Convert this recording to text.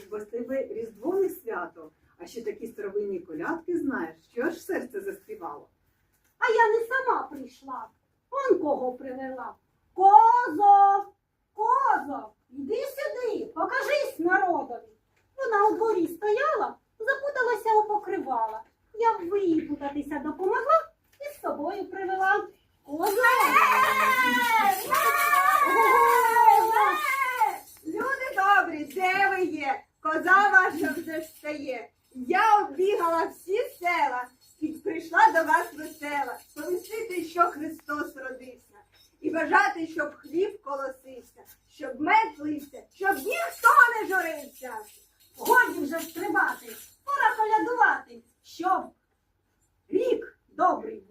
бо з тебе Різдво не свято, а ще такі старовинні колядки знаєш, що аж серце заспівало. А я не сама прийшла. Он кого привела. Козо, козо, йди сюди, покажись народові. Вона у дворі стояла, запуталася у покривала. Я випутатися допомогла і з собою привела. Козо! Люди добрі, де ви є? Коза ваша вже встає. Я оббігала всі села і прийшла до вас весела. Повістити, що Христос родився. І бажати, щоб хліб колосився, щоб мед лився, щоб ніхто не журився. Годі вже стрибати, пора колядувати, щоб рік добрий